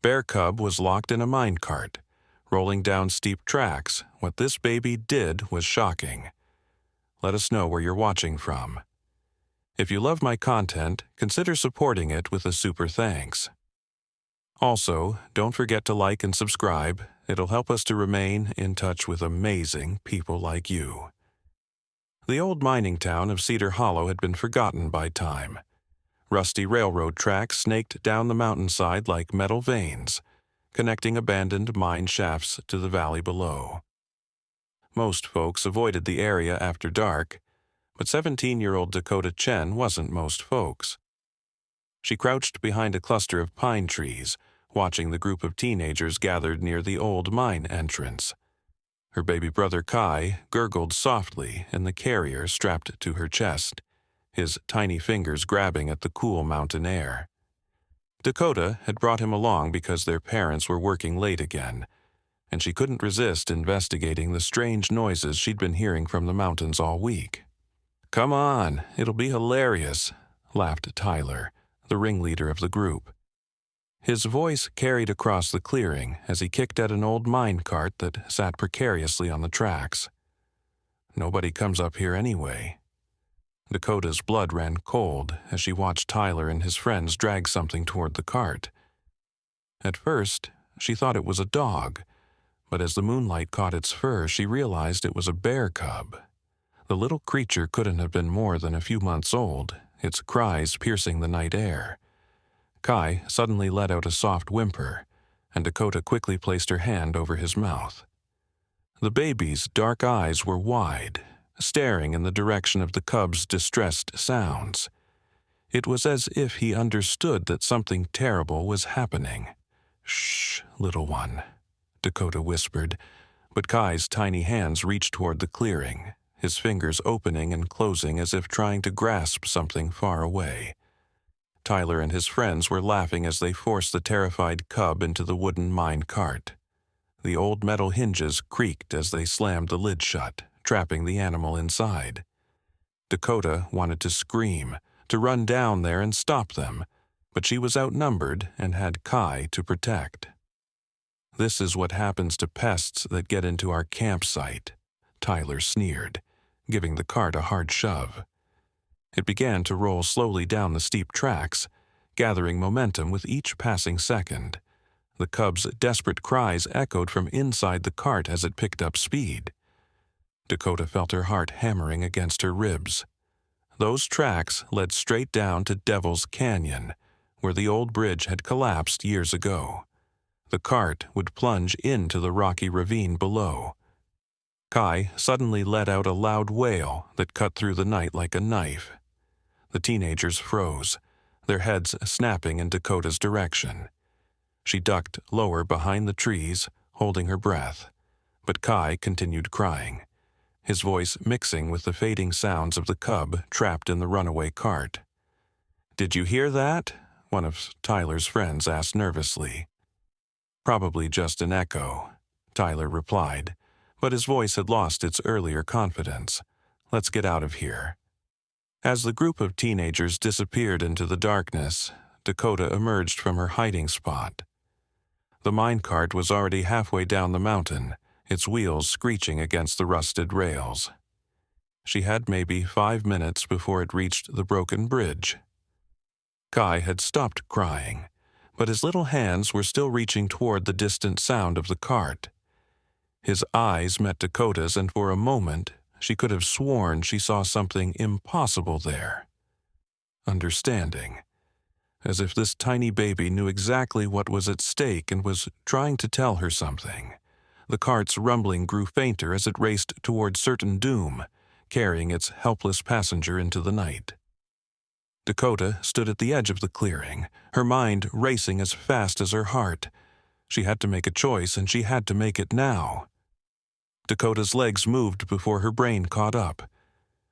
Bear cub was locked in a minecart, rolling down steep tracks. What this baby did was shocking. Let us know where you're watching from. If you love my content, consider supporting it with a super thanks. Also, don't forget to like and subscribe. It'll help us to remain in touch with amazing people like you. The old mining town of Cedar Hollow had been forgotten by time. Rusty railroad tracks snaked down the mountainside like metal veins, connecting abandoned mine shafts to the valley below. Most folks avoided the area after dark, but 17-year-old Dakota Chen wasn't most folks. She crouched behind a cluster of pine trees, watching the group of teenagers gathered near the old mine entrance. Her baby brother Kai gurgled softly in the carrier strapped to her chest, his tiny fingers grabbing at the cool mountain air. Dakota had brought him along because their parents were working late again, and she couldn't resist investigating the strange noises she'd been hearing from the mountains all week. "Come on, it'll be hilarious," laughed Tyler, the ringleader of the group. His voice carried across the clearing as he kicked at an old mine cart that sat precariously on the tracks. "Nobody comes up here anyway." Dakota's blood ran cold as she watched Tyler and his friends drag something toward the cart. At first, she thought it was a dog, but as the moonlight caught its fur, she realized it was a bear cub. The little creature couldn't have been more than a few months old, its cries piercing the night air. Kai suddenly let out a soft whimper, and Dakota quickly placed her hand over his mouth. The baby's dark eyes were wide, staring in the direction of the cub's distressed sounds. It was as if he understood that something terrible was happening. "Shh, little one," Dakota whispered, but Kai's tiny hands reached toward the clearing, his fingers opening and closing as if trying to grasp something far away. Tyler and his friends were laughing as they forced the terrified cub into the wooden mine cart. The old metal hinges creaked as they slammed the lid shut, trapping the animal inside. Dakota wanted to scream, to run down there and stop them, but she was outnumbered and had Kai to protect. "This is what happens to pests that get into our campsite," Tyler sneered, giving the cart a hard shove. It began to roll slowly down the steep tracks, gathering momentum with each passing second. The cub's desperate cries echoed from inside the cart as it picked up speed. Dakota felt her heart hammering against her ribs. Those tracks led straight down to Devil's Canyon, where the old bridge had collapsed years ago. The cart would plunge into the rocky ravine below. Kai suddenly let out a loud wail that cut through the night like a knife. The teenagers froze, their heads snapping in Dakota's direction. She ducked lower behind the trees, holding her breath, but Kai continued crying, his voice mixing with the fading sounds of the cub trapped in the runaway cart. "Did you hear that?" one of Tyler's friends asked nervously. "Probably just an echo," Tyler replied, but his voice had lost its earlier confidence. "Let's get out of here." As the group of teenagers disappeared into the darkness, Dakota emerged from her hiding spot. The minecart was already halfway down the mountain, its wheels screeching against the rusted rails. She had maybe 5 minutes before it reached the broken bridge. Kai had stopped crying, but his little hands were still reaching toward the distant sound of the cart. His eyes met Dakota's, and for a moment she could have sworn she saw something impossible there. Understanding. As if this tiny baby knew exactly what was at stake and was trying to tell her something. The cart's rumbling grew fainter as it raced toward certain doom, carrying its helpless passenger into the night. Dakota stood at the edge of the clearing, her mind racing as fast as her heart. She had to make a choice, and she had to make it now. Dakota's legs moved before her brain caught up.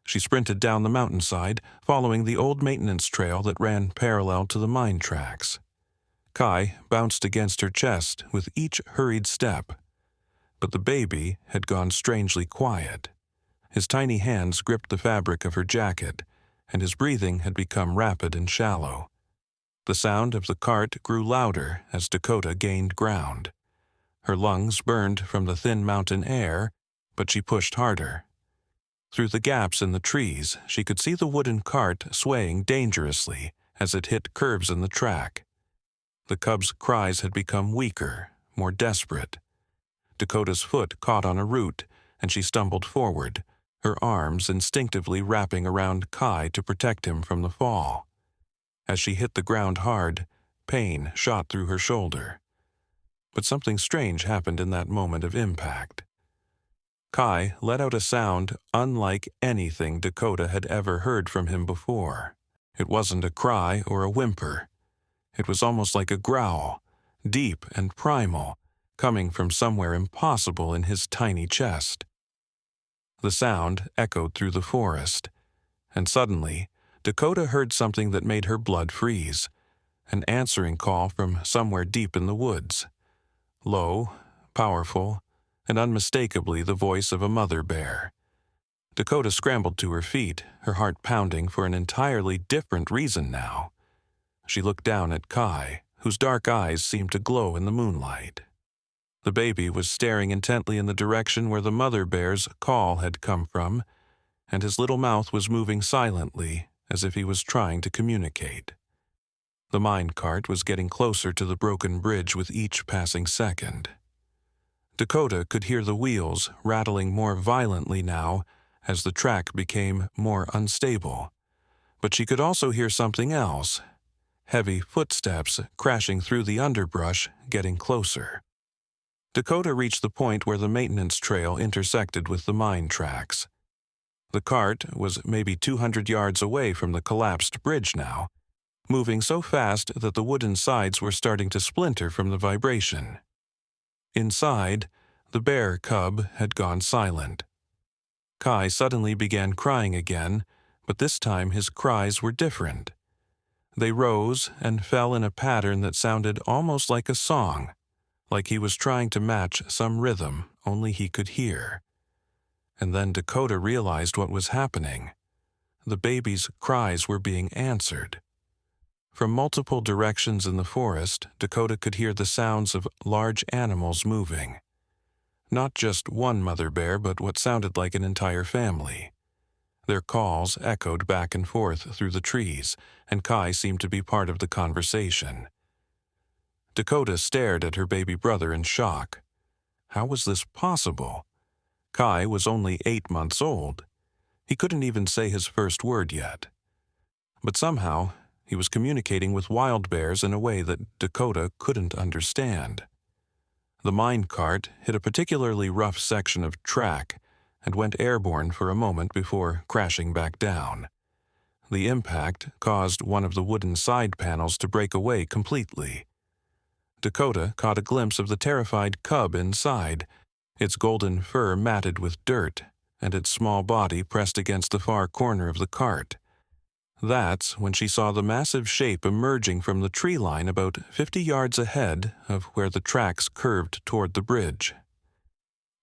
She sprinted down the mountainside, following the old maintenance trail that ran parallel to the mine tracks. Kai bounced against her chest with each hurried step. But the baby had gone strangely quiet. His tiny hands gripped the fabric of her jacket, and his breathing had become rapid and shallow. The sound of the cart grew louder as Dakota gained ground. Her lungs burned from the thin mountain air, but she pushed harder. Through the gaps in the trees, she could see the wooden cart swaying dangerously as it hit curves in the track. The cub's cries had become weaker, more desperate. Dakota's foot caught on a root, and she stumbled forward, her arms instinctively wrapping around Kai to protect him from the fall. As she hit the ground hard, pain shot through her shoulder. But something strange happened in that moment of impact. Kai let out a sound unlike anything Dakota had ever heard from him before. It wasn't a cry or a whimper. It was almost like a growl, deep and primal, coming from somewhere impossible in his tiny chest. The sound echoed through the forest, and suddenly, Dakota heard something that made her blood freeze, an answering call from somewhere deep in the woods. Low, powerful, and unmistakably the voice of a mother bear. Dakota scrambled to her feet, her heart pounding for an entirely different reason now. She looked down at Kai, whose dark eyes seemed to glow in the moonlight. The baby was staring intently in the direction where the mother bear's call had come from, and his little mouth was moving silently, as if he was trying to communicate. The minecart was getting closer to the broken bridge with each passing second. Dakota could hear the wheels rattling more violently now as the track became more unstable. But she could also hear something else, heavy footsteps crashing through the underbrush, getting closer. Dakota reached the point where the maintenance trail intersected with the mine tracks. The cart was maybe 200 yards away from the collapsed bridge now, moving so fast that the wooden sides were starting to splinter from the vibration. Inside, the bear cub had gone silent. Kai suddenly began crying again, but this time his cries were different. They rose and fell in a pattern that sounded almost like a song, like he was trying to match some rhythm only he could hear. And then Dakota realized what was happening. The baby's cries were being answered. From multiple directions in the forest, Dakota could hear the sounds of large animals moving. Not just one mother bear, but what sounded like an entire family. Their calls echoed back and forth through the trees, and Kai seemed to be part of the conversation. Dakota stared at her baby brother in shock. How was this possible? Kai was only 8 months old. He couldn't even say his first word yet. But somehow, he was communicating with wild bears in a way that Dakota couldn't understand. The minecart hit a particularly rough section of track and went airborne for a moment before crashing back down. The impact caused one of the wooden side panels to break away completely. Dakota caught a glimpse of the terrified cub inside, its golden fur matted with dirt, and its small body pressed against the far corner of the cart. That's when she saw the massive shape emerging from the tree line about 50 yards ahead of where the tracks curved toward the bridge.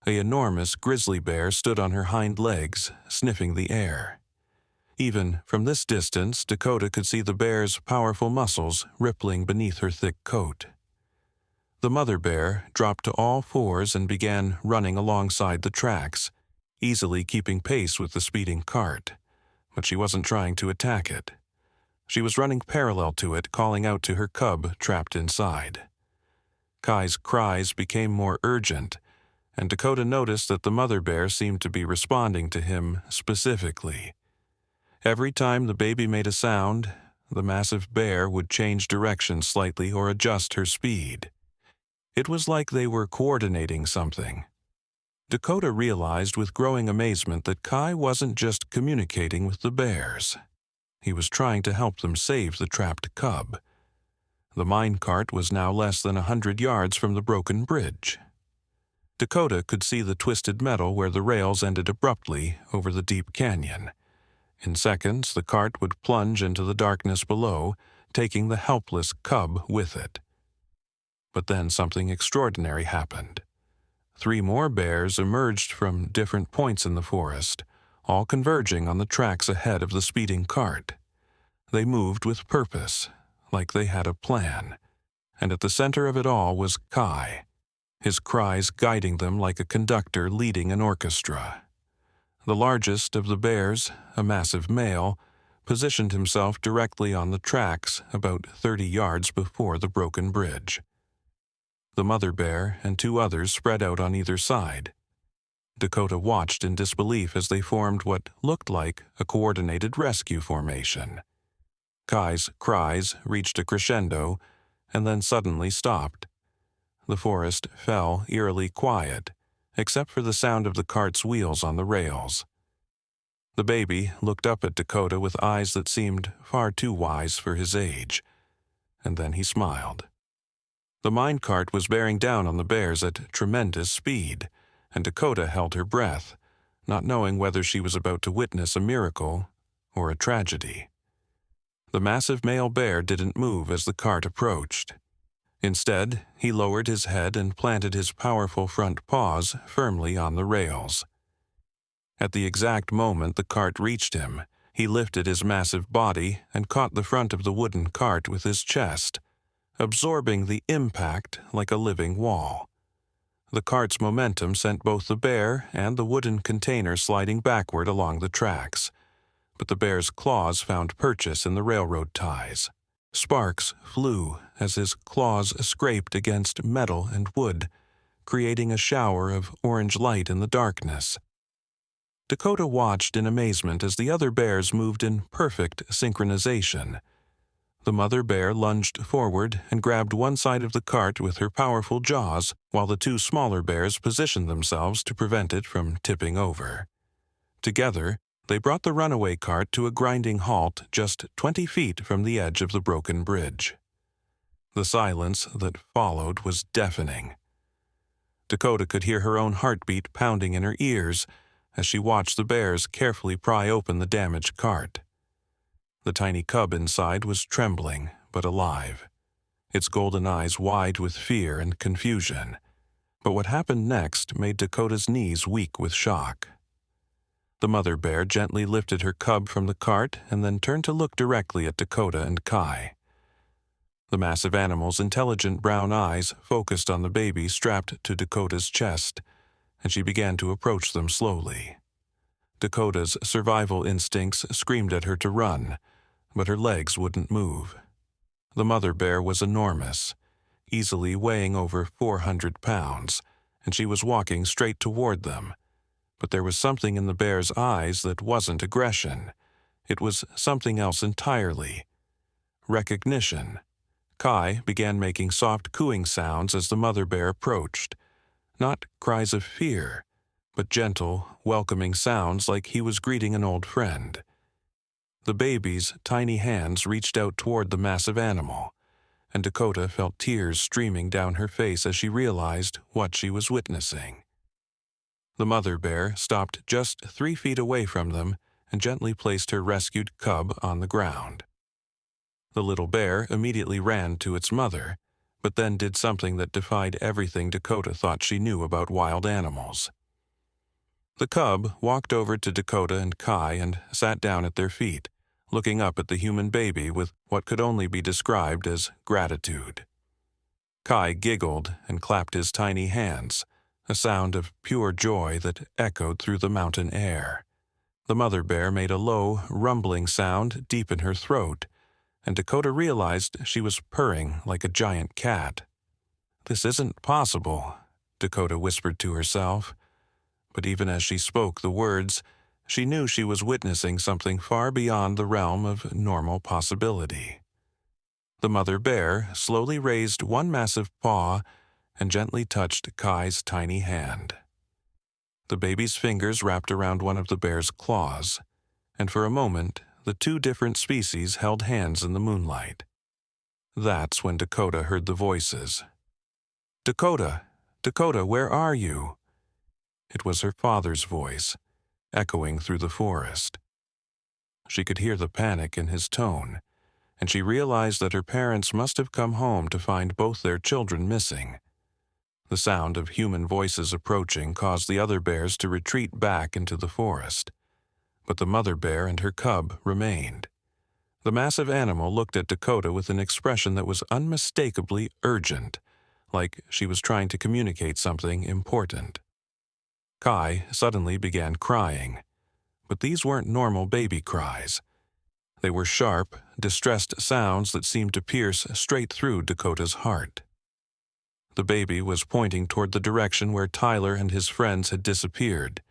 An enormous grizzly bear stood on her hind legs, sniffing the air. Even from this distance, Dakota could see the bear's powerful muscles rippling beneath her thick coat. The mother bear dropped to all fours and began running alongside the tracks, easily keeping pace with the speeding cart. But she wasn't trying to attack it. She was running parallel to it, calling out to her cub trapped inside. Kai's cries became more urgent, and Dakota noticed that the mother bear seemed to be responding to him specifically. Every time the baby made a sound, the massive bear would change direction slightly or adjust her speed. It was like they were coordinating something. Dakota realized with growing amazement that Kai wasn't just communicating with the bears. He was trying to help them save the trapped cub. The minecart was now less than 100 yards from the broken bridge. Dakota could see the twisted metal where the rails ended abruptly over the deep canyon. In seconds, the cart would plunge into the darkness below, taking the helpless cub with it. But then something extraordinary happened. 3 more bears emerged from different points in the forest, all converging on the tracks ahead of the speeding cart. They moved with purpose, like they had a plan, and at the center of it all was Kai, his cries guiding them like a conductor leading an orchestra. The largest of the bears, a massive male, positioned himself directly on the tracks about 30 yards before the broken bridge. The mother bear and 2 others spread out on either side. Dakota watched in disbelief as they formed what looked like a coordinated rescue formation. Kai's cries reached a crescendo and then suddenly stopped. The forest fell eerily quiet, except for the sound of the cart's wheels on the rails. The baby looked up at Dakota with eyes that seemed far too wise for his age, and then he smiled. The minecart was bearing down on the bears at tremendous speed, and Dakota held her breath, not knowing whether she was about to witness a miracle or a tragedy. The massive male bear didn't move as the cart approached. Instead, he lowered his head and planted his powerful front paws firmly on the rails. At the exact moment the cart reached him, he lifted his massive body and caught the front of the wooden cart with his chest, absorbing the impact like a living wall. The cart's momentum sent both the bear and the wooden container sliding backward along the tracks, but the bear's claws found purchase in the railroad ties. Sparks flew as his claws scraped against metal and wood, creating a shower of orange light in the darkness. Dakota watched in amazement as the other bears moved in perfect synchronization. The mother bear lunged forward and grabbed one side of the cart with her powerful jaws, while the 2 smaller bears positioned themselves to prevent it from tipping over. Together, they brought the runaway cart to a grinding halt just 20 feet from the edge of the broken bridge. The silence that followed was deafening. Dakota could hear her own heartbeat pounding in her ears as she watched the bears carefully pry open the damaged cart. The tiny cub inside was trembling but alive, its golden eyes wide with fear and confusion. But what happened next made Dakota's knees weak with shock. The mother bear gently lifted her cub from the cart and then turned to look directly at Dakota and Kai. The massive animal's intelligent brown eyes focused on the baby strapped to Dakota's chest, and she began to approach them slowly. Dakota's survival instincts screamed at her to run, but her legs wouldn't move. The mother bear was enormous, easily weighing over 400 pounds, and she was walking straight toward them. But there was something in the bear's eyes that wasn't aggression. It was something else entirely. Recognition. Kai began making soft cooing sounds as the mother bear approached. Not cries of fear, but gentle, welcoming sounds like he was greeting an old friend. The baby's tiny hands reached out toward the massive animal, and Dakota felt tears streaming down her face as she realized what she was witnessing. The mother bear stopped just 3 feet away from them and gently placed her rescued cub on the ground. The little bear immediately ran to its mother, but then did something that defied everything Dakota thought she knew about wild animals. The cub walked over to Dakota and Kai and sat down at their feet, looking up at the human baby with what could only be described as gratitude. Kai giggled and clapped his tiny hands, a sound of pure joy that echoed through the mountain air. The mother bear made a low, rumbling sound deep in her throat, and Dakota realized she was purring like a giant cat. "This isn't possible," Dakota whispered to herself. But even as she spoke the words, she knew she was witnessing something far beyond the realm of normal possibility. The mother bear slowly raised one massive paw and gently touched Kai's tiny hand. The baby's fingers wrapped around one of the bear's claws, and for a moment the 2 different species held hands in the moonlight. That's when Dakota heard the voices. "Dakota! Dakota, where are you?" It was her father's voice, echoing through the forest. She could hear the panic in his tone, and she realized that her parents must have come home to find both their children missing. The sound of human voices approaching caused the other bears to retreat back into the forest, but the mother bear and her cub remained. The massive animal looked at Dakota with an expression that was unmistakably urgent, like she was trying to communicate something important. Kai suddenly began crying, but these weren't normal baby cries. They were sharp, distressed sounds that seemed to pierce straight through Dakota's heart. The baby was pointing toward the direction where Tyler and his friends had disappeared,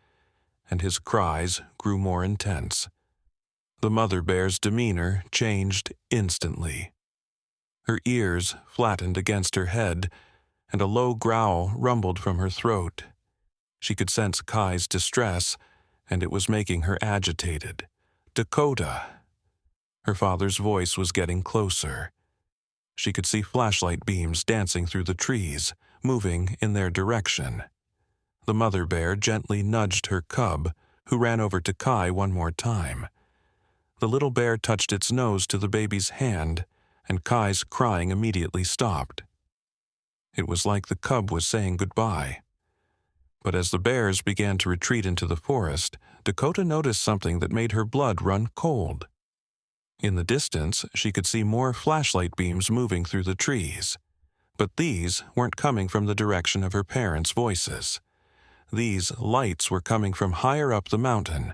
and his cries grew more intense. The mother bear's demeanor changed instantly. Her ears flattened against her head, and a low growl rumbled from her throat. She could sense Kai's distress, and it was making her agitated. "Dakota!" Her father's voice was getting closer. She could see flashlight beams dancing through the trees, moving in their direction. The mother bear gently nudged her cub, who ran over to Kai one more time. The little bear touched its nose to the baby's hand, and Kai's crying immediately stopped. It was like the cub was saying goodbye. But as the bears began to retreat into the forest, Dakota noticed something that made her blood run cold. In the distance, she could see more flashlight beams moving through the trees. But these weren't coming from the direction of her parents' voices. These lights were coming from higher up the mountain,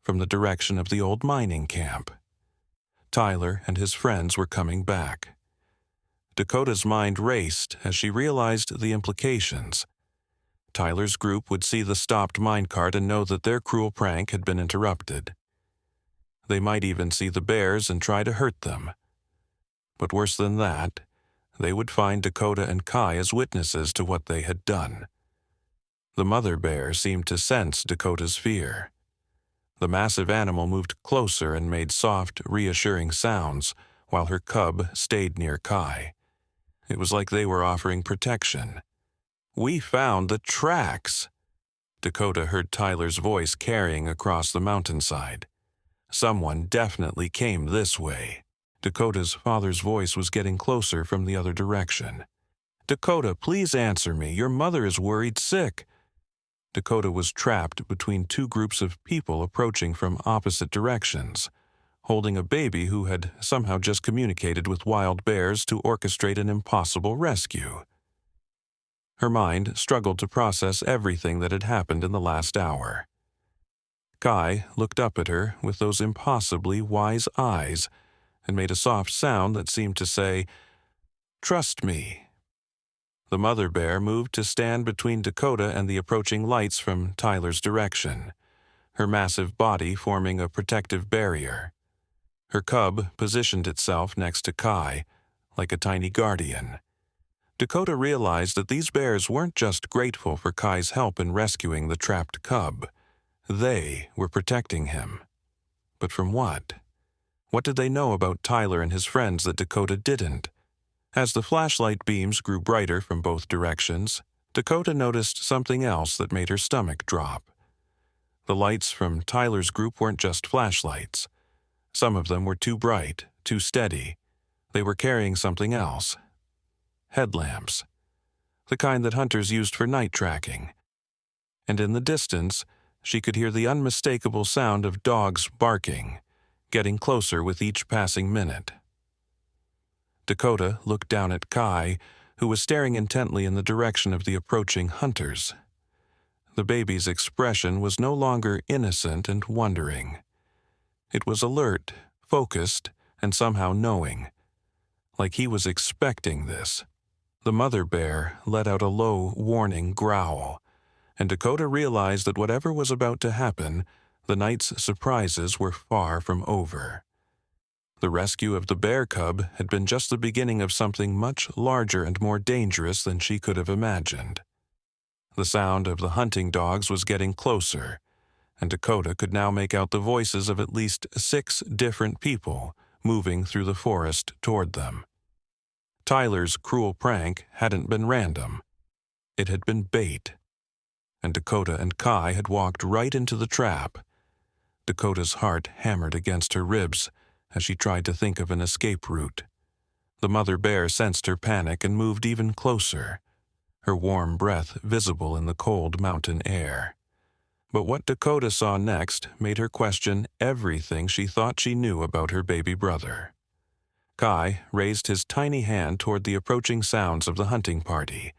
from the direction of the old mining camp. Tyler and his friends were coming back. Dakota's mind raced as she realized the implications. Tyler's group would see the stopped minecart and know that their cruel prank had been interrupted. They might even see the bears and try to hurt them. But worse than that, they would find Dakota and Kai as witnesses to what they had done. The mother bear seemed to sense Dakota's fear. The massive animal moved closer and made soft, reassuring sounds, while her cub stayed near Kai. It was like they were offering protection. "We found the tracks!" Dakota heard Tyler's voice carrying across the mountainside. "Someone definitely came this way." Dakota's father's voice was getting closer from the other direction. "Dakota, please answer me. Your mother is worried sick." Dakota was trapped between two groups of people approaching from opposite directions, holding a baby who had somehow just communicated with wild bears to orchestrate an impossible rescue. Her mind struggled to process everything that had happened in the last hour. Kai looked up at her with those impossibly wise eyes and made a soft sound that seemed to say, "Trust me." The mother bear moved to stand between Dakota and the approaching lights from Tyler's direction, her massive body forming a protective barrier. Her cub positioned itself next to Kai, like a tiny guardian. Dakota realized that these bears weren't just grateful for Kai's help in rescuing the trapped cub. They were protecting him. But from what? What did they know about Tyler and his friends that Dakota didn't? As the flashlight beams grew brighter from both directions, Dakota noticed something else that made her stomach drop. The lights from Tyler's group weren't just flashlights. Some of them were too bright, too steady. They were carrying something else. Headlamps. The kind that hunters used for night tracking. And in the distance, she could hear the unmistakable sound of dogs barking, getting closer with each passing minute. Dakota looked down at Kai, who was staring intently in the direction of the approaching hunters. The baby's expression was no longer innocent and wondering. It was alert, focused, and somehow knowing, like he was expecting this. The mother bear let out a low, warning growl, and Dakota realized that whatever was about to happen, the night's surprises were far from over. The rescue of the bear cub had been just the beginning of something much larger and more dangerous than she could have imagined. The sound of the hunting dogs was getting closer, and Dakota could now make out the voices of at least 6 different people moving through the forest toward them. Tyler's cruel prank hadn't been random. It had been bait, and Dakota and Kai had walked right into the trap. Dakota's heart hammered against her ribs as she tried to think of an escape route. The mother bear sensed her panic and moved even closer, her warm breath visible in the cold mountain air. But what Dakota saw next made her question everything she thought she knew about her baby brother. Kai raised his tiny hand toward the approaching sounds of the hunting party,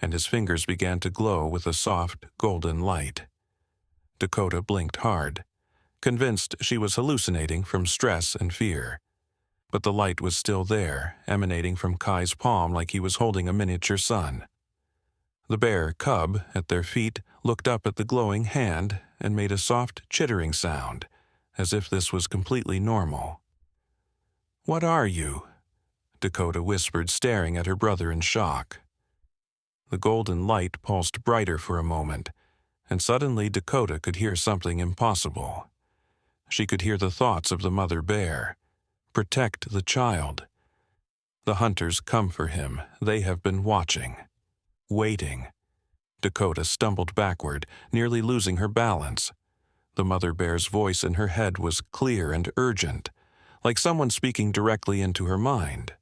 and his fingers began to glow with a soft, golden light. Dakota blinked hard, convinced she was hallucinating from stress and fear. But the light was still there, emanating from Kai's palm like he was holding a miniature sun. The bear cub at their feet looked up at the glowing hand and made a soft chittering sound, as if this was completely normal. "What are you?" Dakota whispered, staring at her brother in shock. The golden light pulsed brighter for a moment, and suddenly Dakota could hear something impossible. She could hear the thoughts of the mother bear. Protect the child. The hunters come for him. They have been watching. Waiting. Dakota stumbled backward, nearly losing her balance. The mother bear's voice in her head was clear and urgent, like someone speaking directly into her mind.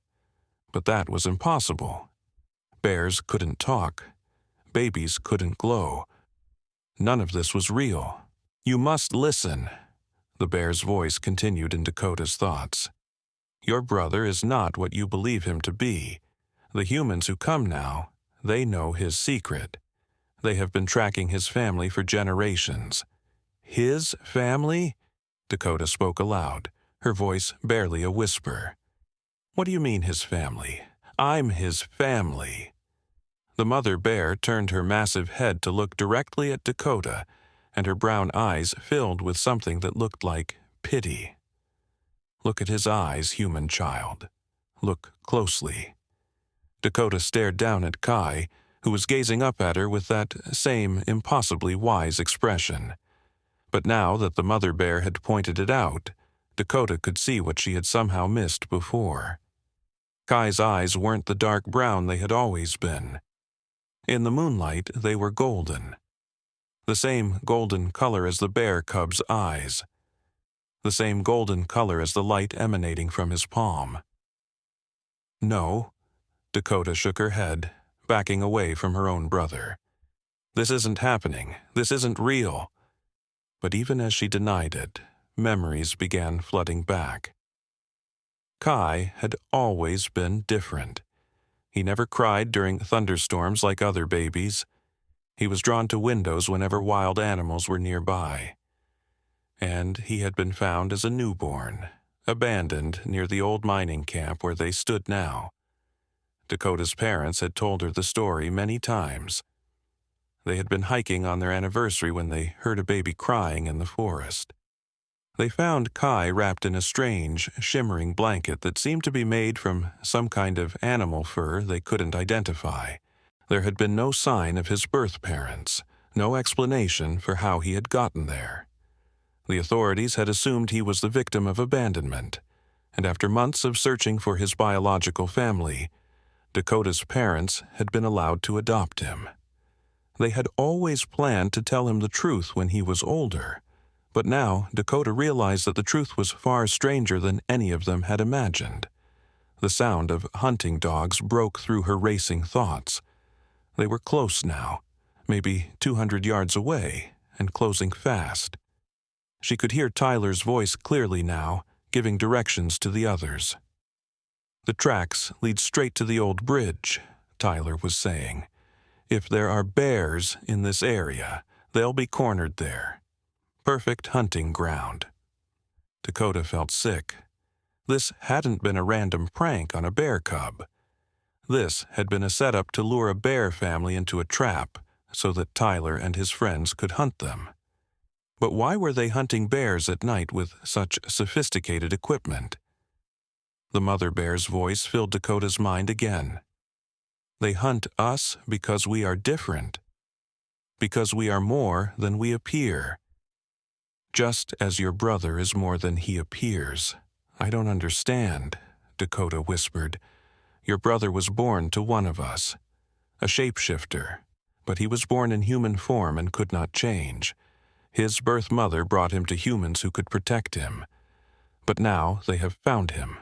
But that was impossible. Bears couldn't talk. Babies couldn't glow. None of this was real. "You must listen," the bear's voice continued in Dakota's thoughts. "Your brother is not what you believe him to be. The humans who come now, they know his secret. They have been tracking his family for generations." "His family?" Dakota spoke aloud, her voice barely a whisper. "What do you mean, his family? I'm his family." The mother bear turned her massive head to look directly at Dakota, and her brown eyes filled with something that looked like pity. "Look at his eyes, human child. Look closely." Dakota stared down at Kai, who was gazing up at her with that same impossibly wise expression. But now that the mother bear had pointed it out, Dakota could see what she had somehow missed before. Kai's eyes weren't the dark brown they had always been. In the moonlight, they were golden. The same golden color as the bear cub's eyes. The same golden color as the light emanating from his palm. "No," Dakota shook her head, backing away from her own brother. "This isn't happening. This isn't real." But even as she denied it, memories began flooding back. Kai had always been different. He never cried during thunderstorms like other babies. He was drawn to windows whenever wild animals were nearby. And he had been found as a newborn, abandoned near the old mining camp where they stood now. Dakota's parents had told her the story many times. They had been hiking on their anniversary when they heard a baby crying in the forest. They found Kai wrapped in a strange, shimmering blanket that seemed to be made from some kind of animal fur they couldn't identify. There had been no sign of his birth parents, no explanation for how he had gotten there. The authorities had assumed he was the victim of abandonment, and after months of searching for his biological family, Dakota's parents had been allowed to adopt him. They had always planned to tell him the truth when he was older, but now Dakota realized that the truth was far stranger than any of them had imagined. The sound of hunting dogs broke through her racing thoughts. They were close now, maybe 200 yards away, and closing fast. She could hear Tyler's voice clearly now, giving directions to the others. "The tracks lead straight to the old bridge," Tyler was saying. "If there are bears in this area, they'll be cornered there. Perfect hunting ground." Dakota felt sick. This hadn't been a random prank on a bear cub. This had been a setup to lure a bear family into a trap so that Tyler and his friends could hunt them. But why were they hunting bears at night with such sophisticated equipment? The mother bear's voice filled Dakota's mind again. "They hunt us because we are different. Because we are more than we appear. Just as your brother is more than he appears." "I don't understand," Dakota whispered. "Your brother was born to one of us, a shapeshifter, but he was born in human form and could not change. His birth mother brought him to humans who could protect him. But now they have found him."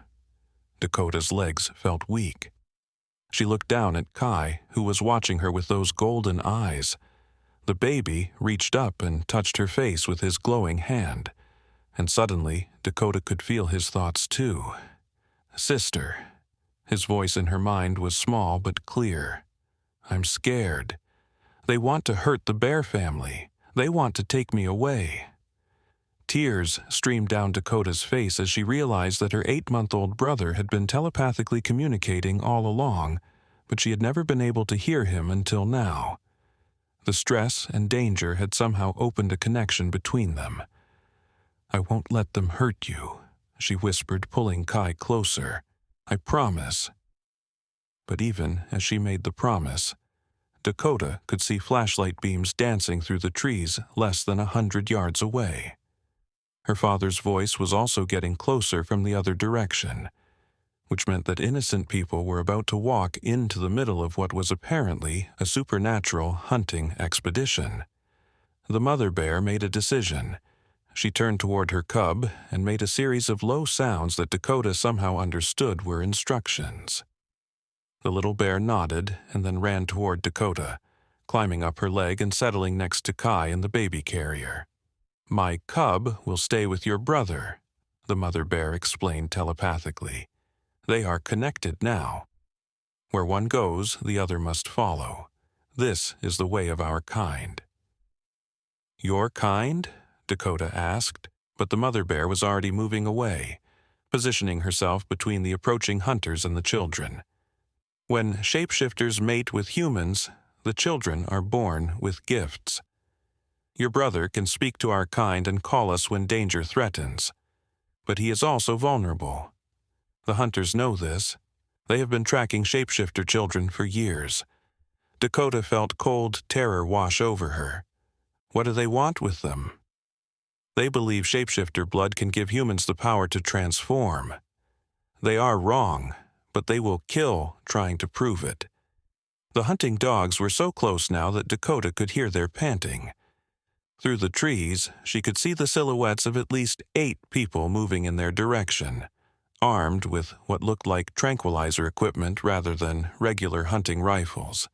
Dakota's legs felt weak. She looked down at Kai, who was watching her with those golden eyes. The baby reached up and touched her face with his glowing hand, and suddenly Dakota could feel his thoughts too. Sister. His voice in her mind was small but clear. I'm scared. They want to hurt the bear family. They want to take me away. Tears streamed down Dakota's face as she realized that her 8-month-old brother had been telepathically communicating all along, but she had never been able to hear him until now. The stress and danger had somehow opened a connection between them. I won't let them hurt you, she whispered, pulling Kai closer. I promise. But even as she made the promise, Dakota could see flashlight beams dancing through the trees less than 100 yards away. Her father's voice was also getting closer from the other direction, which meant that innocent people were about to walk into the middle of what was apparently a supernatural hunting expedition. The mother bear made a decision. She turned toward her cub and made a series of low sounds that Dakota somehow understood were instructions. The little bear nodded and then ran toward Dakota, climbing up her leg and settling next to Kai in the baby carrier. My cub will stay with your brother, the mother bear explained telepathically. They are connected now. Where one goes, the other must follow. This is the way of our kind. Your kind? Dakota asked, but the mother bear was already moving away, positioning herself between the approaching hunters and the children. When shapeshifters mate with humans, the children are born with gifts. Your brother can speak to our kind and call us when danger threatens, but he is also vulnerable. The hunters know this. They have been tracking shapeshifter children for years. Dakota felt cold terror wash over her. What do they want with them? They believe shapeshifter blood can give humans the power to transform. They are wrong, but they will kill trying to prove it. The hunting dogs were so close now that Dakota could hear their panting. Through the trees, she could see the silhouettes of at least 8 people moving in their direction, armed with what looked like tranquilizer equipment rather than regular hunting rifles.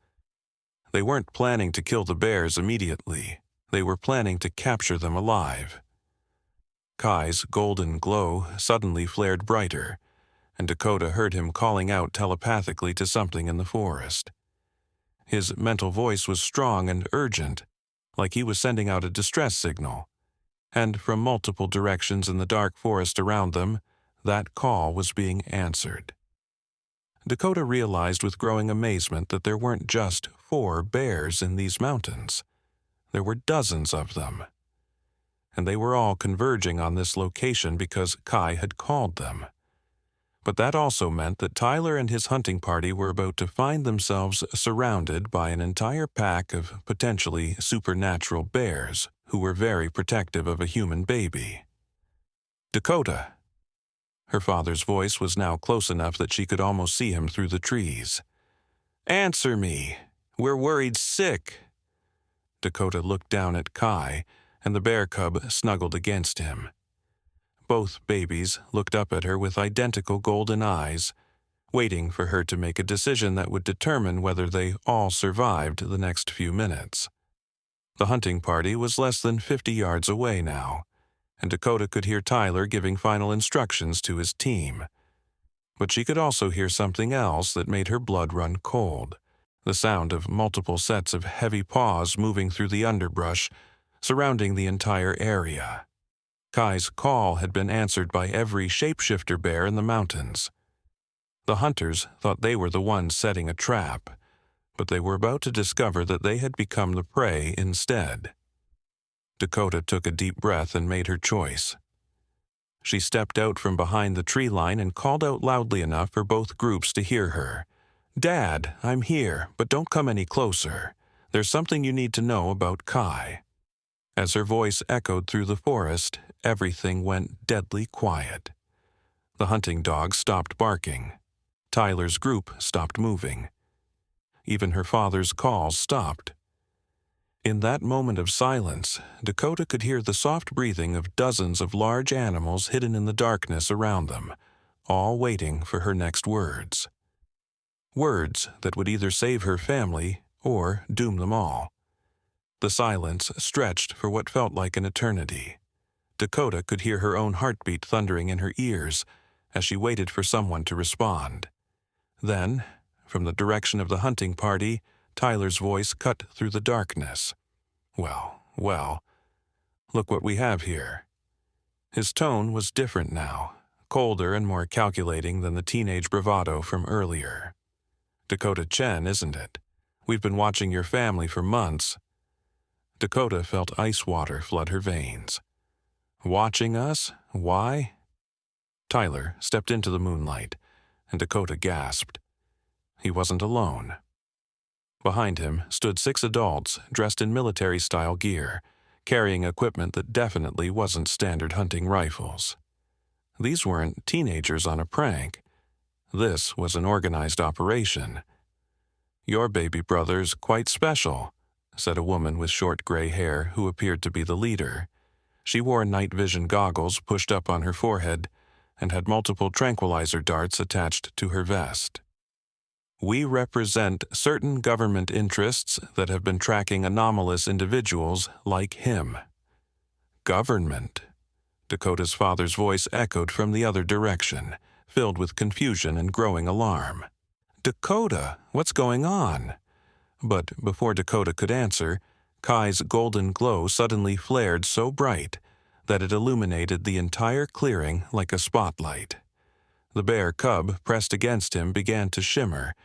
They weren't planning to kill the bears immediately. They were planning to capture them alive. Kai's golden glow suddenly flared brighter, and Dakota heard him calling out telepathically to something in the forest. His mental voice was strong and urgent, like he was sending out a distress signal, and from multiple directions in the dark forest around them, that call was being answered. Dakota realized with growing amazement that there weren't just 4 bears in these mountains. There were dozens of them, and they were all converging on this location because Kai had called them. But that also meant that Tyler and his hunting party were about to find themselves surrounded by an entire pack of potentially supernatural bears who were very protective of a human baby. Dakota. Her father's voice was now close enough that she could almost see him through the trees. Answer me. We're worried sick. Dakota looked down at Kai, and the bear cub snuggled against him. Both babies looked up at her with identical golden eyes, waiting for her to make a decision that would determine whether they all survived the next few minutes. The hunting party was less than 50 yards away now, and Dakota could hear Tyler giving final instructions to his team. But she could also hear something else that made her blood run cold, the sound of multiple sets of heavy paws moving through the underbrush surrounding the entire area. Kai's call had been answered by every shapeshifter bear in the mountains. The hunters thought they were the ones setting a trap, but they were about to discover that they had become the prey instead. Dakota took a deep breath and made her choice. She stepped out from behind the tree line and called out loudly enough for both groups to hear her. Dad, I'm here, but don't come any closer. There's something you need to know about Kai. As her voice echoed through the forest, everything went deadly quiet. The hunting dogs stopped barking. Tyler's group stopped moving. Even her father's calls stopped. In that moment of silence, Dakota could hear the soft breathing of dozens of large animals hidden in the darkness around them, all waiting for her next words. Words that would either save her family or doom them all. The silence stretched for what felt like an eternity. Dakota could hear her own heartbeat thundering in her ears as she waited for someone to respond. Then, from the direction of the hunting party, Tyler's voice cut through the darkness. "Well, well, look what we have here." His tone was different now, colder and more calculating than the teenage bravado from earlier. "Dakota Chen, isn't it? We've been watching your family for months." Dakota felt ice water flood her veins. "Watching us? Why?" Tyler stepped into the moonlight, and Dakota gasped. He wasn't alone. Behind him stood 6 adults dressed in military-style gear, carrying equipment that definitely wasn't standard hunting rifles. These weren't teenagers on a prank. This was an organized operation. "Your baby brother's quite special," said a woman with short gray hair who appeared to be the leader. She wore night vision goggles pushed up on her forehead and had multiple tranquilizer darts attached to her vest. "We represent certain government interests that have been tracking anomalous individuals like him." "Government?" Dakota's father's voice echoed from the other direction, filled with confusion and growing alarm. "Dakota, what's going on?" But before Dakota could answer, Kai's golden glow suddenly flared so bright that it illuminated the entire clearing like a spotlight. The bear cub pressed against him began to shimmer,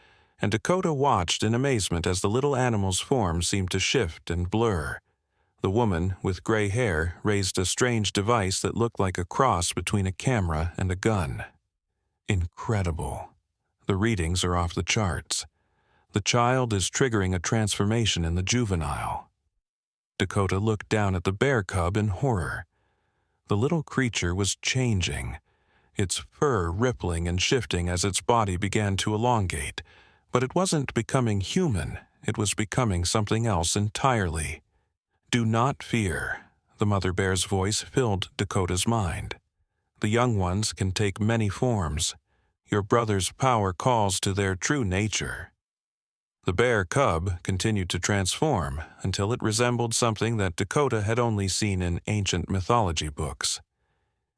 and Dakota watched in amazement as the little animal's form seemed to shift and blur. The woman with gray hair raised a strange device that looked like a cross between a camera and a gun. Incredible. The readings are off the charts. The child is triggering a transformation in the juvenile. Dakota looked down at the bear cub in horror. The little creature was changing, its fur rippling and shifting as its body began to elongate, but it wasn't becoming human, it was becoming something else entirely. "Do not fear," the mother bear's voice filled Dakota's mind. "The young ones can take many forms. Your brother's power calls to their true nature." The bear cub continued to transform until it resembled something that Dakota had only seen in ancient mythology books.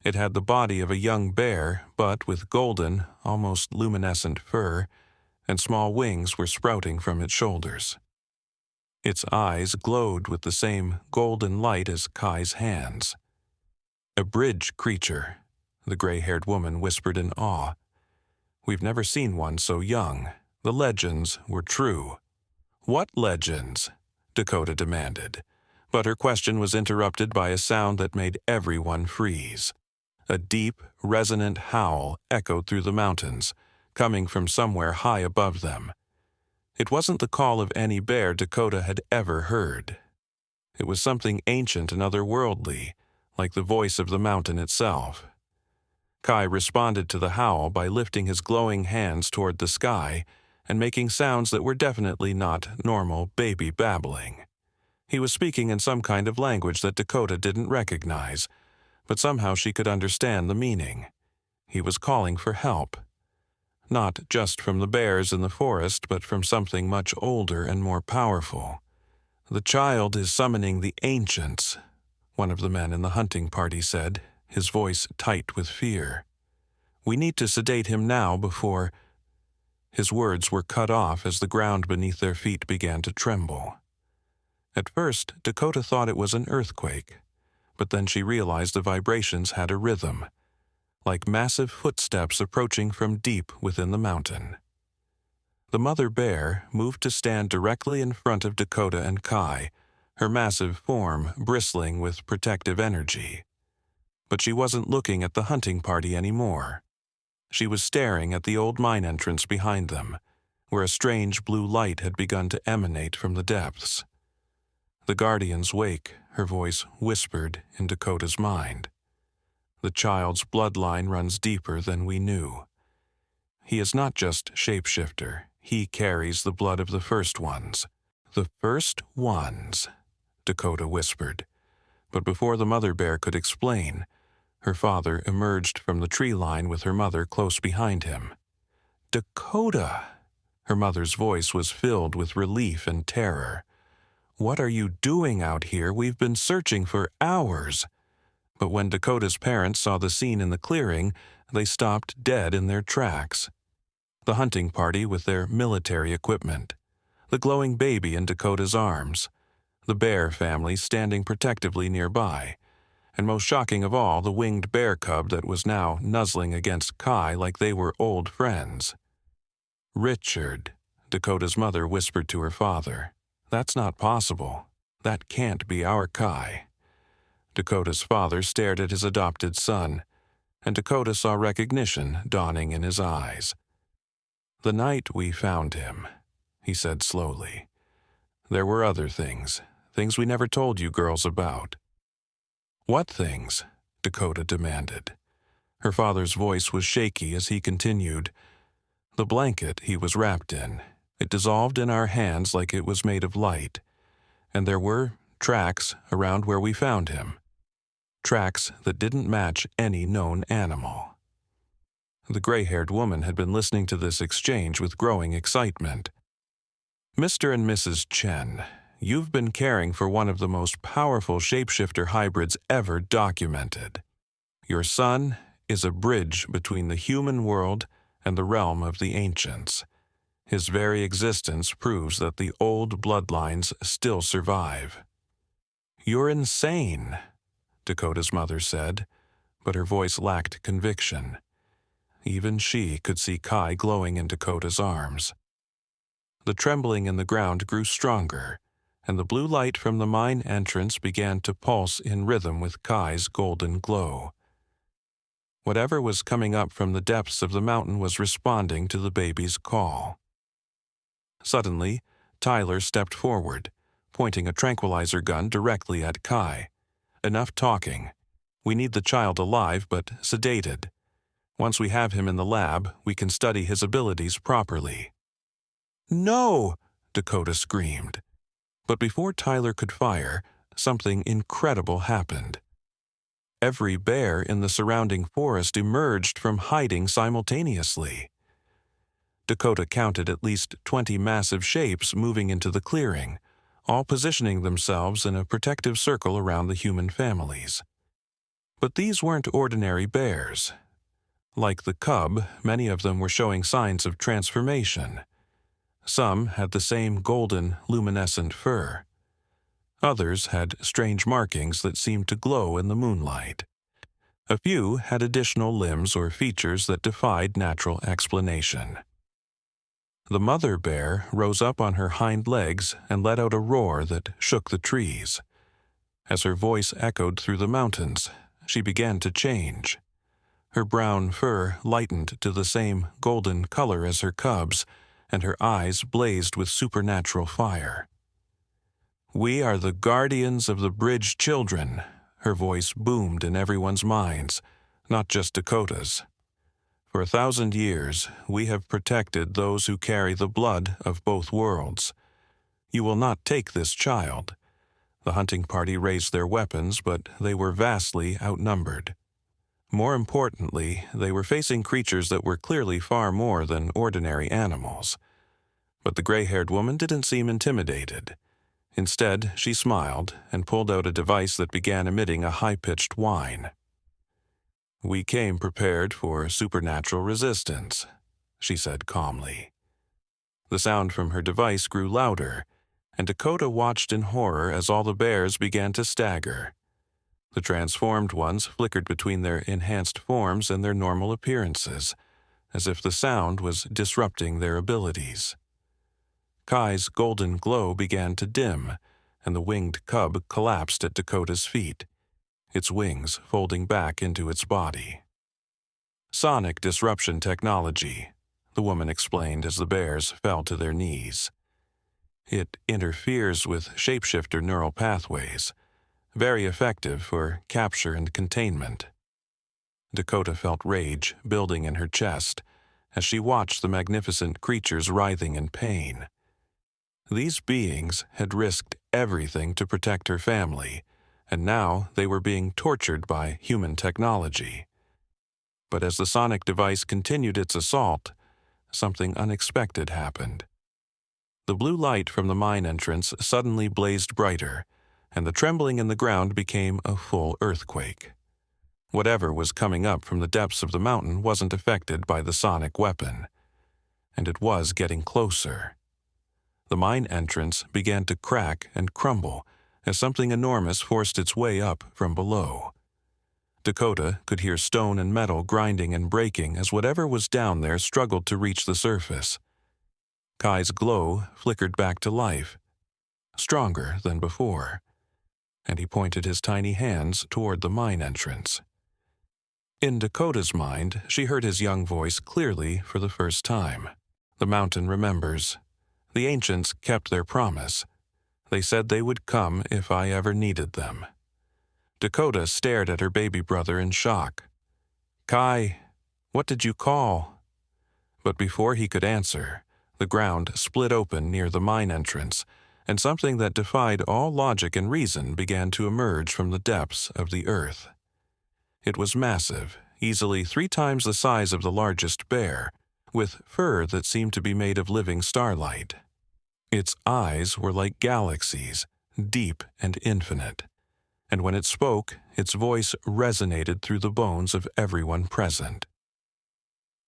It had the body of a young bear, but with golden, almost luminescent fur, and small wings were sprouting from its shoulders. Its eyes glowed with the same golden light as Kai's hands. "A bridge creature," the gray-haired woman whispered in awe. "We've never seen one so young. The legends were true." "What legends?" Dakota demanded, but her question was interrupted by a sound that made everyone freeze. A deep, resonant howl echoed through the mountains, coming from somewhere high above them. It wasn't the call of any bear Dakota had ever heard. It was something ancient and otherworldly, like the voice of the mountain itself. Kai responded to the howl by lifting his glowing hands toward the sky and making sounds that were definitely not normal baby babbling. He was speaking in some kind of language that Dakota didn't recognize, but somehow she could understand the meaning. He was calling for help. Not just from the bears in the forest, but from something much older and more powerful. "The child is summoning the ancients," one of the men in the hunting party said, his voice tight with fear. "We need to sedate him now before—" His words were cut off as the ground beneath their feet began to tremble. At first, Dakota thought it was an earthquake, but then she realized the vibrations had a rhythm, like massive footsteps approaching from deep within the mountain. The mother bear moved to stand directly in front of Dakota and Kai, her massive form bristling with protective energy. But she wasn't looking at the hunting party anymore. She was staring at the old mine entrance behind them, where a strange blue light had begun to emanate from the depths. "The Guardian's wake," her voice whispered in Dakota's mind. "The child's bloodline runs deeper than we knew. He is not just shapeshifter, he carries the blood of the first ones." "The first ones," Dakota whispered. But before the mother bear could explain, her father emerged from the tree line with her mother close behind him. "Dakota!" Her mother's voice was filled with relief and terror. "What are you doing out here? We've been searching for hours." But when Dakota's parents saw the scene in the clearing, they stopped dead in their tracks. The hunting party with their military equipment, the glowing baby in Dakota's arms, the bear family standing protectively nearby, and most shocking of all, the winged bear cub that was now nuzzling against Kai like they were old friends. "Richard," Dakota's mother whispered to her father, "that's not possible. That can't be our Kai." Dakota's father stared at his adopted son, and Dakota saw recognition dawning in his eyes. "The night we found him," he said slowly, "there were other things we never told you girls about." "What things?" Dakota demanded. Her father's voice was shaky as he continued. "The blanket he was wrapped in, it dissolved in our hands like it was made of light, and there were tracks around where we found him. Tracks that didn't match any known animal." The gray-haired woman had been listening to this exchange with growing excitement. "Mr. and Mrs. Chen, you've been caring for one of the most powerful shapeshifter hybrids ever documented. Your son is a bridge between the human world and the realm of the ancients. His very existence proves that the old bloodlines still survive." "You're insane," Dakota's mother said, but her voice lacked conviction. Even she could see Kai glowing in Dakota's arms. The trembling in the ground grew stronger, and the blue light from the mine entrance began to pulse in rhythm with Kai's golden glow. Whatever was coming up from the depths of the mountain was responding to the baby's call. Suddenly, Tyler stepped forward, pointing a tranquilizer gun directly at Kai. "Enough talking. We need the child alive but sedated. Once we have him in the lab, we can study his abilities properly." "No!" Dakota screamed. But before Tyler could fire, something incredible happened. Every bear in the surrounding forest emerged from hiding simultaneously. Dakota counted at least 20 massive shapes moving into the clearing, all positioning themselves in a protective circle around the human families. But these weren't ordinary bears. Like the cub, many of them were showing signs of transformation. Some had the same golden, luminescent fur. Others had strange markings that seemed to glow in the moonlight. A few had additional limbs or features that defied natural explanation. The mother bear rose up on her hind legs and let out a roar that shook the trees. As her voice echoed through the mountains, she began to change. Her brown fur lightened to the same golden color as her cub's, and her eyes blazed with supernatural fire. "We are the guardians of the bridge children," her voice boomed in everyone's minds, not just Dakota's. "For 1,000 years, we have protected those who carry the blood of both worlds. You will not take this child." The hunting party raised their weapons, but they were vastly outnumbered. More importantly, they were facing creatures that were clearly far more than ordinary animals. But the gray-haired woman didn't seem intimidated. Instead, she smiled and pulled out a device that began emitting a high-pitched whine. "We came prepared for supernatural resistance," she said calmly. The sound from her device grew louder, and Dakota watched in horror as all the bears began to stagger. The transformed ones flickered between their enhanced forms and their normal appearances, as if the sound was disrupting their abilities. Kai's golden glow began to dim, and the winged cub collapsed at Dakota's feet, its wings folding back into its body. "Sonic disruption technology," the woman explained as the bears fell to their knees. "It interferes with shapeshifter neural pathways, very effective for capture and containment." Dakota felt rage building in her chest as she watched the magnificent creatures writhing in pain. These beings had risked everything to protect her family, and now they were being tortured by human technology. But as the sonic device continued its assault, something unexpected happened. The blue light from the mine entrance suddenly blazed brighter, and the trembling in the ground became a full earthquake. Whatever was coming up from the depths of the mountain wasn't affected by the sonic weapon, and it was getting closer. The mine entrance began to crack and crumble as something enormous forced its way up from below. Dakota could hear stone and metal grinding and breaking as whatever was down there struggled to reach the surface. Kai's glow flickered back to life, stronger than before, and he pointed his tiny hands toward the mine entrance. In Dakota's mind, she heard his young voice clearly for the first time. The mountain remembers. The ancients kept their promise. They said they would come if I ever needed them. Dakota stared at her baby brother in shock. Kai, what did you call? But before he could answer, the ground split open near the mine entrance, and something that defied all logic and reason began to emerge from the depths of the earth. It was massive, easily 3 times the size of the largest bear, with fur that seemed to be made of living starlight. Its eyes were like galaxies, deep and infinite, and when it spoke, its voice resonated through the bones of everyone present.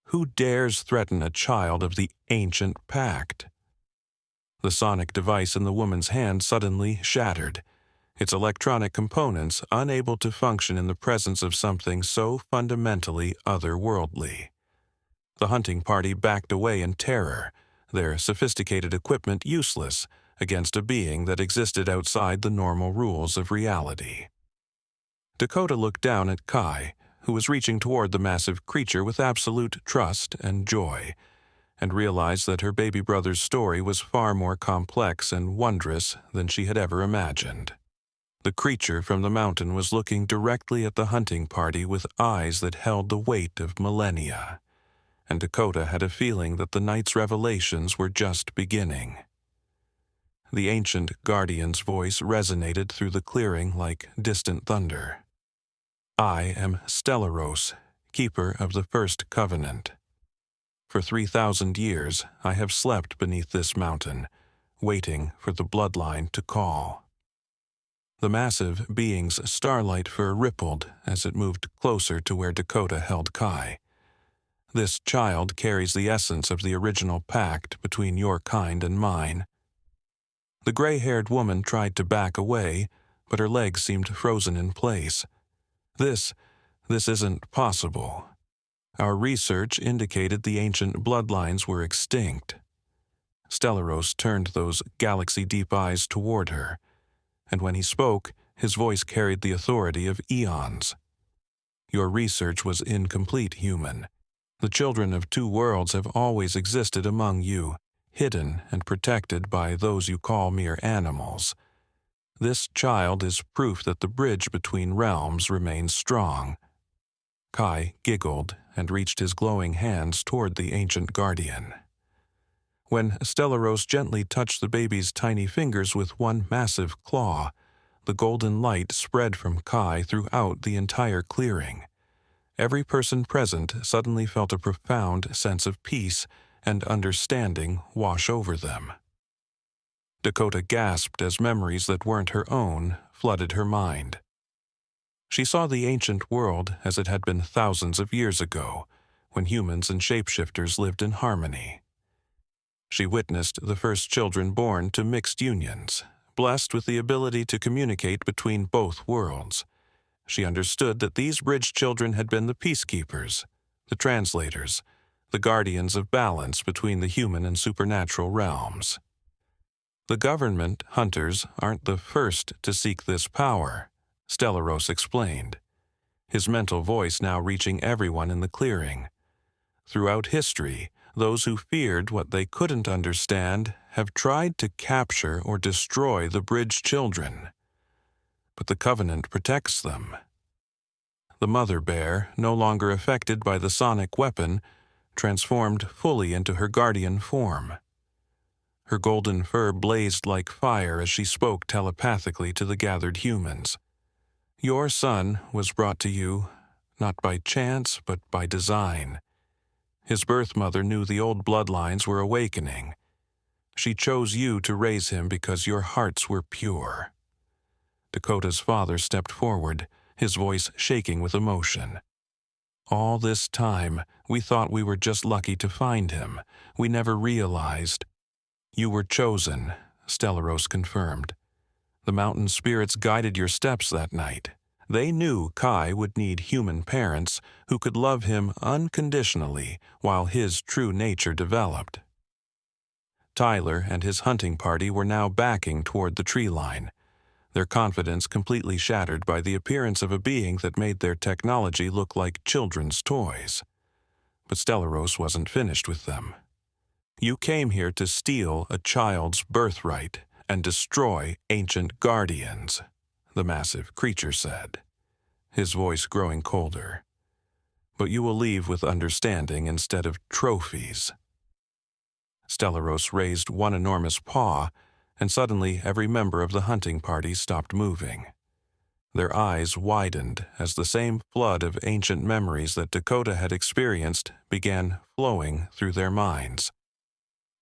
Who dares threaten a child of the ancient pact? The sonic device in the woman's hand suddenly shattered, its electronic components unable to function in the presence of something so fundamentally otherworldly. The hunting party backed away in terror, their sophisticated equipment useless against a being that existed outside the normal rules of reality. Dakota looked down at Kai, who was reaching toward the massive creature with absolute trust and joy, and realized that her baby brother's story was far more complex and wondrous than she had ever imagined. The creature from the mountain was looking directly at the hunting party with eyes that held the weight of millennia, and Dakota had a feeling that the night's revelations were just beginning. The ancient guardian's voice resonated through the clearing like distant thunder. I am Stellaros, keeper of the first covenant. For 3,000 years I have slept beneath this mountain, waiting for the bloodline to call. The massive being's starlight fur rippled as it moved closer to where Dakota held Kai. This child carries the essence of the original pact between your kind and mine. The gray-haired woman tried to back away, but her legs seemed frozen in place. This isn't possible. Our research indicated the ancient bloodlines were extinct. Stellaros turned those galaxy-deep eyes toward her, and when he spoke, his voice carried the authority of eons. Your research was incomplete, human. The children of 2 worlds have always existed among you, hidden and protected by those you call mere animals. This child is proof that the bridge between realms remains strong. Kai giggled and reached his glowing hands toward the ancient guardian. When Stellaros gently touched the baby's tiny fingers with one massive claw, the golden light spread from Kai throughout the entire clearing. Every person present suddenly felt a profound sense of peace and understanding wash over them. Dakota gasped as memories that weren't her own flooded her mind. She saw the ancient world as it had been thousands of years ago, when humans and shapeshifters lived in harmony. She witnessed the first children born to mixed unions, blessed with the ability to communicate between both worlds. She understood that these bridge children had been the peacekeepers, the translators, the guardians of balance between the human and supernatural realms. The government hunters aren't the first to seek this power, Stellaros explained, his mental voice now reaching everyone in the clearing. Throughout history, those who feared what they couldn't understand have tried to capture or destroy the bridge children. But the Covenant protects them. The mother bear, no longer affected by the sonic weapon, transformed fully into her guardian form. Her golden fur blazed like fire as she spoke telepathically to the gathered humans. Your son was brought to you, not by chance, but by design. His birth mother knew the old bloodlines were awakening. She chose you to raise him because your hearts were pure." Dakota's father stepped forward, his voice shaking with emotion. "All this time, we thought we were just lucky to find him. We never realized." "You were chosen," Stellaros confirmed. "The mountain spirits guided your steps that night. They knew Kai would need human parents who could love him unconditionally while his true nature developed." Tyler and his hunting party were now backing toward the tree line, their confidence completely shattered by the appearance of a being that made their technology look like children's toys. But Stellaros wasn't finished with them. "You came here to steal a child's birthright and destroy ancient guardians," the massive creature said, his voice growing colder. "But you will leave with understanding instead of trophies." Stellaros raised one enormous paw, and suddenly every member of the hunting party stopped moving. Their eyes widened as the same flood of ancient memories that Dakota had experienced began flowing through their minds.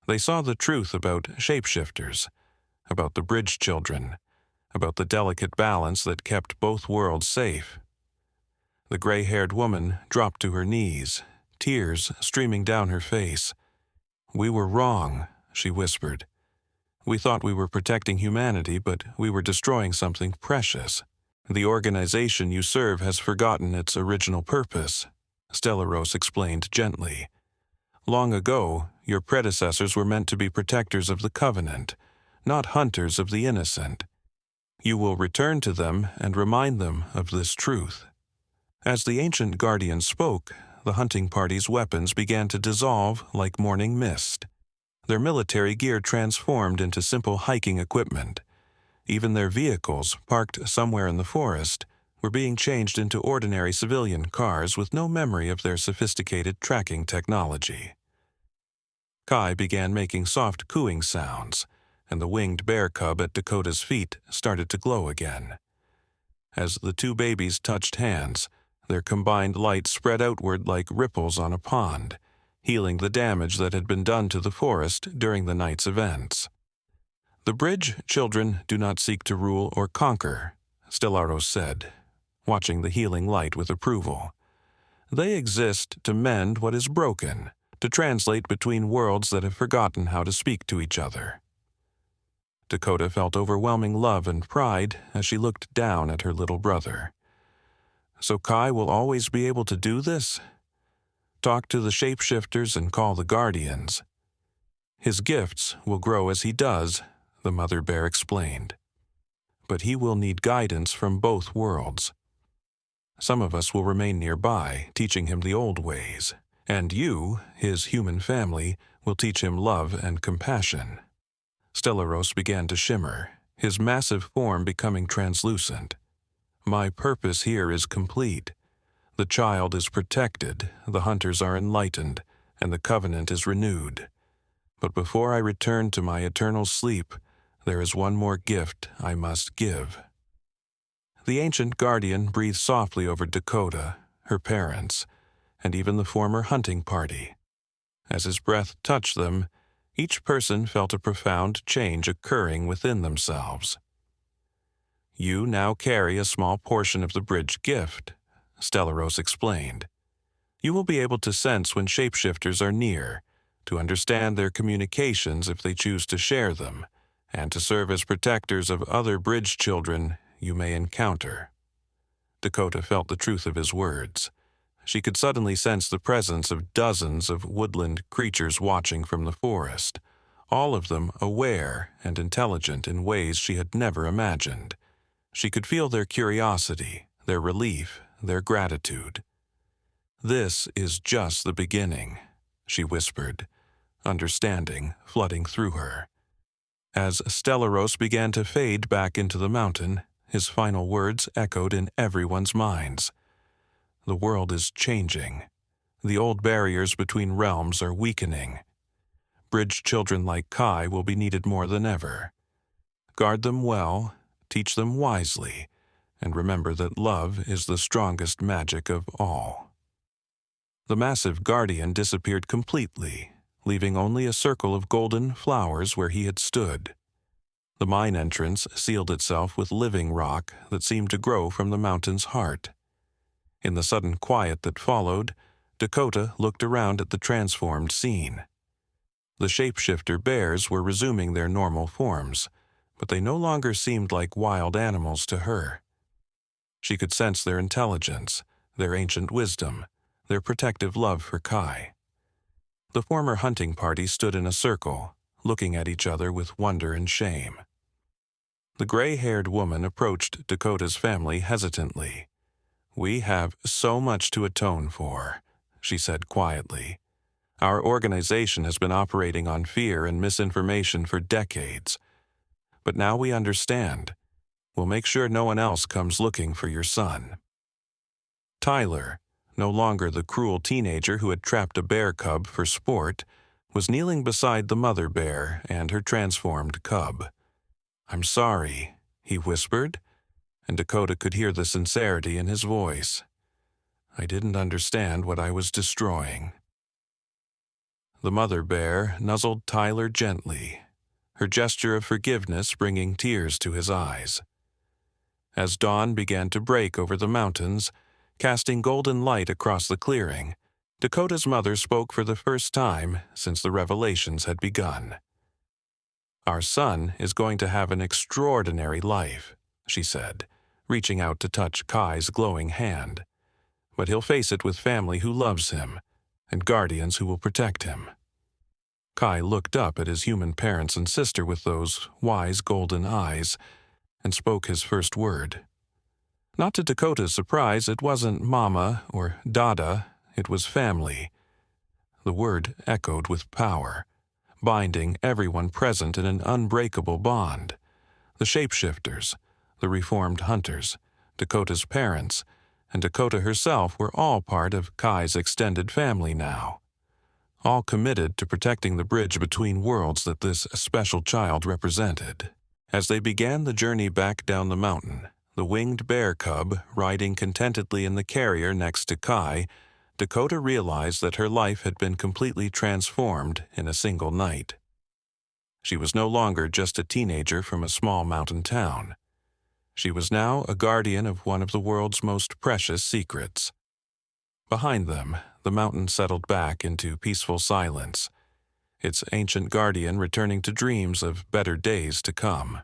They saw the truth about shapeshifters, about the bridge children, about the delicate balance that kept both worlds safe. The gray-haired woman dropped to her knees, tears streaming down her face. "We were wrong," she whispered. "We thought we were protecting humanity, but we were destroying something precious. The organization you serve has forgotten its original purpose," Stellaros explained gently. "Long ago, your predecessors were meant to be protectors of the Covenant, not hunters of the innocent. You will return to them and remind them of this truth." As the ancient guardian spoke, the hunting party's weapons began to dissolve like morning mist. Their military gear transformed into simple hiking equipment. Even their vehicles, parked somewhere in the forest, were being changed into ordinary civilian cars with no memory of their sophisticated tracking technology. Kai began making soft cooing sounds, and the winged bear cub at Dakota's feet started to glow again. As the two babies touched hands, their combined light spread outward like ripples on a pond, healing the damage that had been done to the forest during the night's events. "The bridge children do not seek to rule or conquer," Stellaros said, watching the healing light with approval. "They exist to mend what is broken, to translate between worlds that have forgotten how to speak to each other." Dakota felt overwhelming love and pride as she looked down at her little brother. "So Kai will always be able to do this? Talk to the shapeshifters and call the guardians. His gifts will grow as he does," the mother bear explained. "But he will need guidance from both worlds. Some of us will remain nearby, teaching him the old ways, and you, his human family, will teach him love and compassion." Stellaros began to shimmer, his massive form becoming translucent. "My purpose here is complete. The child is protected, the hunters are enlightened, and the covenant is renewed. But before I return to my eternal sleep, there is one more gift I must give." The ancient guardian breathed softly over Dakota, her parents, and even the former hunting party. As his breath touched them, each person felt a profound change occurring within themselves. "You now carry a small portion of the bridge gift," Stellaros explained. "You will be able to sense when shapeshifters are near, to understand their communications if they choose to share them, and to serve as protectors of other bridge children you may encounter." Dakota felt the truth of his words. She could suddenly sense the presence of dozens of woodland creatures watching from the forest, all of them aware and intelligent in ways she had never imagined. She could feel their curiosity, their relief, their gratitude. "This is just the beginning," she whispered, understanding flooding through her. As Stellaros began to fade back into the mountain, his final words echoed in everyone's minds. "The world is changing. The old barriers between realms are weakening. Bridge children like Kai will be needed more than ever. Guard them well, teach them wisely, and remember that love is the strongest magic of all." The massive guardian disappeared completely, leaving only a circle of golden flowers where he had stood. The mine entrance sealed itself with living rock that seemed to grow from the mountain's heart. In the sudden quiet that followed, Dakota looked around at the transformed scene. The shapeshifter bears were resuming their normal forms, but they no longer seemed like wild animals to her. She could sense their intelligence, their ancient wisdom, their protective love for Kai. The former hunting party stood in a circle, looking at each other with wonder and shame. The gray-haired woman approached Dakota's family hesitantly. "We have so much to atone for," she said quietly. "Our organization has been operating on fear and misinformation for decades. But now we understand. We'll make sure no one else comes looking for your son." Tyler, no longer the cruel teenager who had trapped a bear cub for sport, was kneeling beside the mother bear and her transformed cub. "I'm sorry," he whispered, and Dakota could hear the sincerity in his voice. "I didn't understand what I was destroying." The mother bear nuzzled Tyler gently, her gesture of forgiveness bringing tears to his eyes. As dawn began to break over the mountains, casting golden light across the clearing, Dakota's mother spoke for the first time since the revelations had begun. "Our son is going to have an extraordinary life," she said, reaching out to touch Kai's glowing hand. "But he'll face it with family who loves him, and guardians who will protect him." Kai looked up at his human parents and sister with those wise golden eyes, and spoke his first word. Not to Dakota's surprise, it wasn't Mama or Dada, it was family. The word echoed with power, binding everyone present in an unbreakable bond. The shapeshifters, the reformed hunters, Dakota's parents, and Dakota herself were all part of Kai's extended family now, all committed to protecting the bridge between worlds that this special child represented. As they began the journey back down the mountain, the winged bear cub riding contentedly in the carrier next to Kai, Dakota realized that her life had been completely transformed in a single night. She was no longer just a teenager from a small mountain town. She was now a guardian of one of the world's most precious secrets. Behind them, the mountain settled back into peaceful silence, its ancient guardian returning to dreams of better days to come.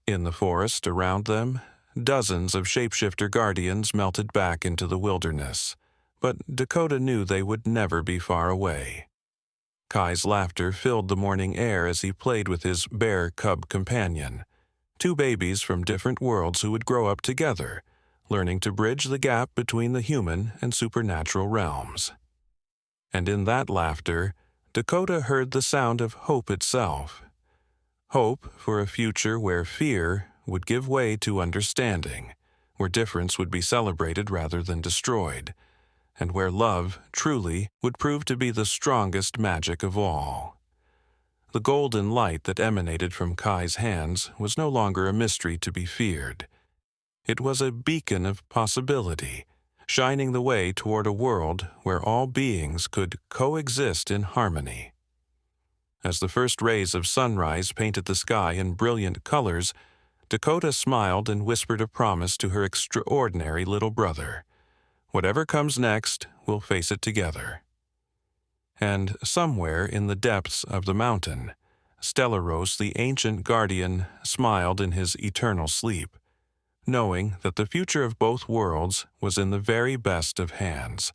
In the forest around them, dozens of shapeshifter guardians melted back into the wilderness, but Dakota knew they would never be far away. Kai's laughter filled the morning air as he played with his bear cub companion, two babies from different worlds who would grow up together, learning to bridge the gap between the human and supernatural realms. And in that laughter, Dakota heard the sound of hope itself. Hope for a future where fear would give way to understanding, where difference would be celebrated rather than destroyed, and where love, truly, would prove to be the strongest magic of all. The golden light that emanated from Kai's hands was no longer a mystery to be feared. It was a beacon of possibility, shining the way toward a world where all beings could coexist in harmony. As the first rays of sunrise painted the sky in brilliant colors, Dakota smiled and whispered a promise to her extraordinary little brother. Whatever comes next, we'll face it together. And somewhere in the depths of the mountain, Stellaros, the ancient guardian, smiled in his eternal sleep, knowing that the future of both worlds was in the very best of hands.